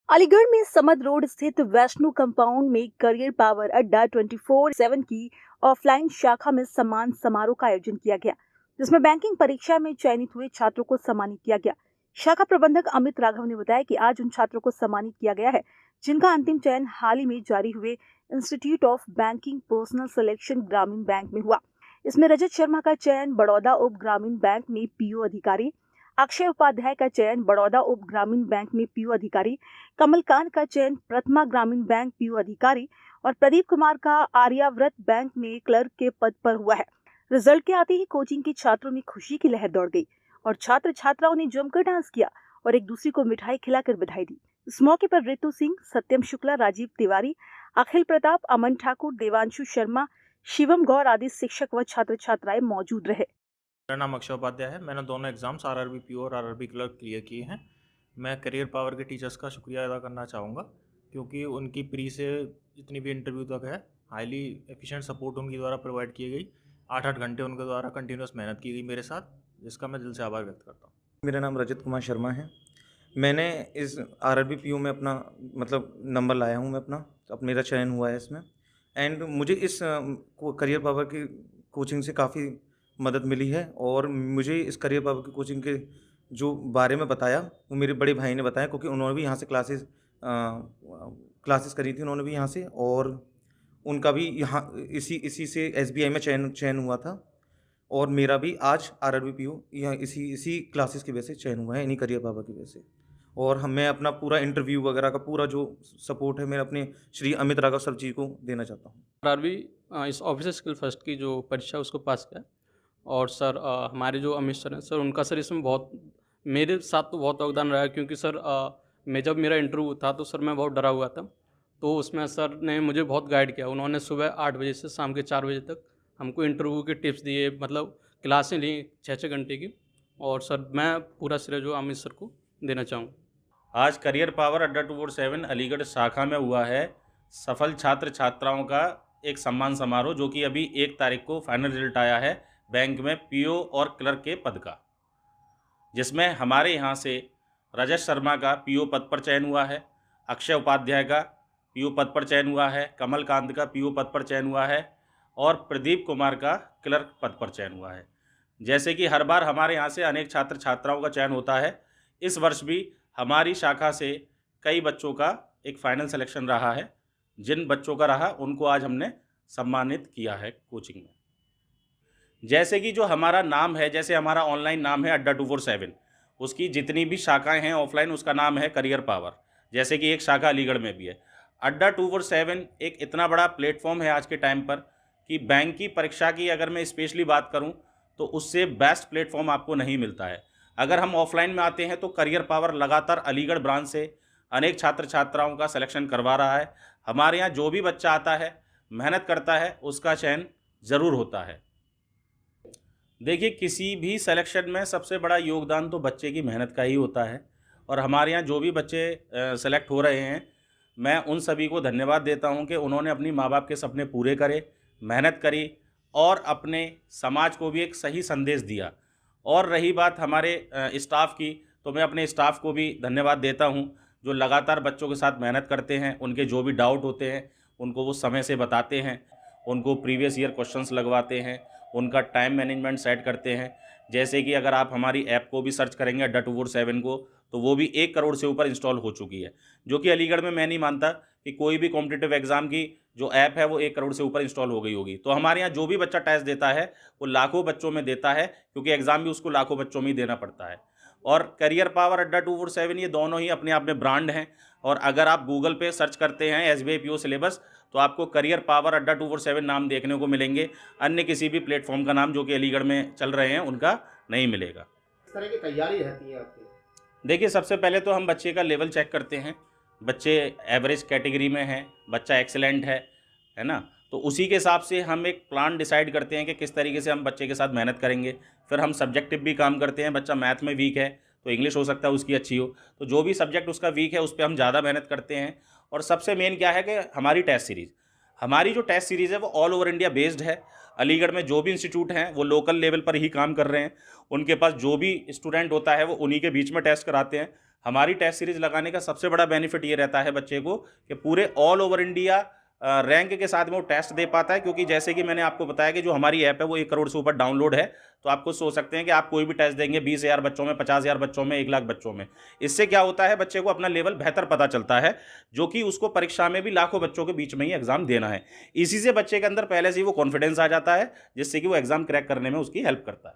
अलीगढ़ में समद रोड स्थित वैष्णो कंपाउंड में करियर पावर अड्डा 24/7 की ऑफलाइन शाखा में सम्मान समारोह का आयोजन किया गया, जिसमें बैंकिंग परीक्षा में चयनित हुए छात्रों को सम्मानित किया गया। शाखा प्रबंधक अमित राघव ने बताया कि आज उन छात्रों को सम्मानित किया गया है जिनका अंतिम चयन हाल ही में जारी हुए institute of banking personal selection ग्रामीण बैंक में हुआ। इसमें रजत शर्मा का चयन बड़ौदा उप ग्रामीण बैंक में पीओ अधिकारी, अक्षय उपाध्याय का चयन बड़ौदा उप ग्रामीण बैंक में पीओ अधिकारी, कमलकांत का चयन प्रथमा ग्रामीण बैंक पीओ अधिकारी और प्रदीप कुमार का आर्याव्रत बैंक में क्लर्क के पद पर हुआ है। रिजल्ट के आते ही कोचिंग के छात्रों में खुशी की लहर दौड़ गई और छात्र छात्राओं ने जमकर डांस किया और एक दूसरे को मिठाई खिलाकर बधाई दी। इस मौके पर रितु सिंह, सत्यम शुक्ला, राजीव तिवारी, अखिल प्रताप, अमन ठाकुर, देवांशु शर्मा, शिवम गौर आदि शिक्षक व छात्र छात्राएं मौजूद रहे। मेरा नाम अक्षय उपाध्याय है। मैंने दोनों एग्ज़ाम्स आरआरबी पीओ और आरआरबी क्लर्क क्लियर किए हैं। मैं करियर पावर के टीचर्स का शुक्रिया अदा करना चाहूँगा, क्योंकि उनकी प्री से जितनी भी इंटरव्यू तक है, हाईली एफिशिएंट सपोर्ट उनके द्वारा प्रोवाइड की गई। 8-8 घंटे उनके द्वारा कंटिन्यूस मेहनत की गई मेरे साथ, जिसका मैं दिल से आभार व्यक्त करता हूँ। मेरा नाम रजत कुमार शर्मा है। मैंने इस आरआरबी पीओ में अपना नंबर लाया हूँ मैं अपना, अब मेरा चयन हुआ है इसमें। एंड मुझे इस करियर पावर की कोचिंग से काफ़ी मदद मिली है और मुझे इस करियर पावर की कोचिंग के जो बारे में बताया वो मेरे बड़े भाई ने बताया, क्योंकि उन्होंने भी यहाँ से क्लासेस करी थी उन्होंने भी यहाँ से, और उनका भी यहाँ इसी इसी से एसबीआई में चयन चयन हुआ था। और मेरा भी आज आरआरबी पीओ यहाँ इसी इसी क्लासेस की वजह से चयन हुआ है, इन्हीं करियर पावर की वजह से। और मैं अपना पूरा इंटरव्यू वगैरह का पूरा जो सपोर्ट है मेरा अपने श्री अमित राघव सर जी को देना चाहता हूँ। आरआरबी इस ऑफिसर स्किल फर्स्ट की जो परीक्षा है उसको पास किया। और सर हमारे जो अमित सर हैं सर, उनका सर इसमें बहुत मेरे साथ तो बहुत योगदान रहा है, क्योंकि सर मैं जब मेरा इंटरव्यू था तो सर मैं बहुत डरा हुआ था। तो उसमें सर ने मुझे बहुत गाइड किया। उन्होंने सुबह 8 बजे से शाम के 4 बजे तक हमको इंटरव्यू के टिप्स दिए, मतलब क्लासें ली 6-6 घंटे की। और सर मैं पूरा श्रेय जो अमित सर को देना चाहूँगा। आज करियर पावर अड्डा 24/7 अलीगढ़ शाखा में हुआ है सफल छात्र छात्राओं का एक सम्मान समारोह, जो कि अभी 1 तारीख को फाइनल रिजल्ट आया है बैंक में पीओ और क्लर्क के पद का, जिसमें हमारे यहाँ से रजत शर्मा का पीओ पद पर चयन हुआ है, अक्षय उपाध्याय का पीओ पद पर चयन हुआ है, कमलकांत का पीओ पद पर चयन हुआ है और प्रदीप कुमार का क्लर्क पद पर चयन हुआ है। जैसे कि हर बार हमारे यहाँ से अनेक छात्र छात्राओं का चयन होता है, इस वर्ष भी हमारी शाखा से कई बच्चों का एक फाइनल सिलेक्शन रहा है। जिन बच्चों का रहा उनको आज हमने सम्मानित किया है कोचिंग में। जैसे कि जो हमारा नाम है, जैसे हमारा ऑनलाइन नाम है अड्डा 247, उसकी जितनी भी शाखाएं हैं ऑफलाइन, उसका नाम है करियर पावर। जैसे कि एक शाखा अलीगढ़ में भी है। अड्डा 247 एक इतना बड़ा प्लेटफॉर्म है आज के टाइम पर कि बैंक की परीक्षा की अगर मैं स्पेशली बात करूं तो उससे बेस्ट प्लेटफॉर्म आपको नहीं मिलता है। अगर हम ऑफलाइन में आते हैं तो करियर पावर लगातार अलीगढ़ ब्रांच से अनेक छात्र छात्राओं का सिलेक्शन करवा रहा है। हमारे यहाँ जो भी बच्चा आता है, मेहनत करता है, उसका चयन ज़रूर होता है। देखिए, किसी भी सिलेक्शन में सबसे बड़ा योगदान तो बच्चे की मेहनत का ही होता है, और हमारे यहाँ जो भी बच्चे सेलेक्ट हो रहे हैं, मैं उन सभी को धन्यवाद देता हूँ कि उन्होंने अपनी माँ बाप के सपने पूरे करे, मेहनत करी और अपने समाज को भी एक सही संदेश दिया। और रही बात हमारे स्टाफ की, तो मैं अपने स्टाफ को भी धन्यवाद देता हूँ, जो लगातार बच्चों के साथ मेहनत करते हैं। उनके जो भी डाउट होते हैं उनको वो समय से बताते हैं, उनको प्रीवियस ईयर क्वेश्चंस लगवाते हैं, उनका टाइम मैनेजमेंट सेट करते हैं। जैसे कि अगर आप हमारी ऐप को भी सर्च करेंगे अड्डा 247 को, तो वो भी 1 करोड़ से ऊपर इंस्टॉल हो चुकी है, जो कि अलीगढ़ में मैं नहीं मानता कि कोई भी कॉम्पिटिटिव एग्ज़ाम की जो ऐप है वो 1 करोड़ से ऊपर इंस्टॉल हो गई होगी। तो हमारे यहाँ जो भी बच्चा टेस्ट देता है वो लाखों बच्चों में देता है, क्योंकि एग्ज़ाम भी उसको लाखों बच्चों में ही देना पड़ता है। और करियर पावर अड्डा 247 ये दोनों ही अपने आप में ब्रांड हैं। और अगर आप गूगल पे सर्च करते हैं एसबीआई पीओ सिलेबस, तो आपको करियर पावर अड्डा 247 नाम देखने को मिलेंगे। अन्य किसी भी प्लेटफॉर्म का नाम जो कि अलीगढ़ में चल रहे हैं उनका नहीं मिलेगा। इस तरह की तैयारी रहती है आपकी? देखिए, सबसे पहले तो हम बच्चे का लेवल चेक करते हैं। बच्चे एवरेज कैटेगरी में हैं, बच्चा एक्सीलेंट है ना? तो उसी के हिसाब से हम एक प्लान डिसाइड करते हैं कि किस तरीके से हम बच्चे के साथ मेहनत करेंगे। फिर हम सब्जेक्टिव भी काम करते हैं। बच्चा मैथ में वीक है तो इंग्लिश हो सकता है उसकी अच्छी हो, तो जो भी सब्जेक्ट उसका वीक है उस पे हम ज़्यादा मेहनत करते हैं। और सबसे मेन क्या है कि हमारी टेस्ट सीरीज़, हमारी जो टेस्ट सीरीज़ है वो ऑल ओवर इंडिया बेस्ड है। अलीगढ़ में जो भी इंस्टीट्यूट हैं वो लोकल लेवल पर ही काम कर रहे हैं। उनके पास जो भी स्टूडेंट होता है वो उन्हीं के बीच में टेस्ट कराते हैं। हमारी टेस्ट सीरीज लगाने का सबसे बड़ा बेनिफिट ये रहता है बच्चे को कि पूरे ऑल ओवर इंडिया रैंक के साथ में वो टेस्ट दे पाता है, क्योंकि जैसे कि मैंने आपको बताया कि जो हमारी ऐप है वो 1 करोड़ से ऊपर डाउनलोड है। तो आपको सोच सकते हैं कि आप कोई भी टेस्ट देंगे 20,000 बच्चों में, 50,000 बच्चों में, 1 लाख बच्चों में, इससे क्या होता है बच्चे को अपना लेवल बेहतर पता चलता है, जो कि उसको परीक्षा में भी लाखों बच्चों के बीच में ही एग्जाम देना है। इसी से बच्चे के अंदर पहले से ही वो कॉन्फिडेंस आ जाता है, जिससे कि वो एग्जाम क्रैक करने में उसकी हेल्प करता है।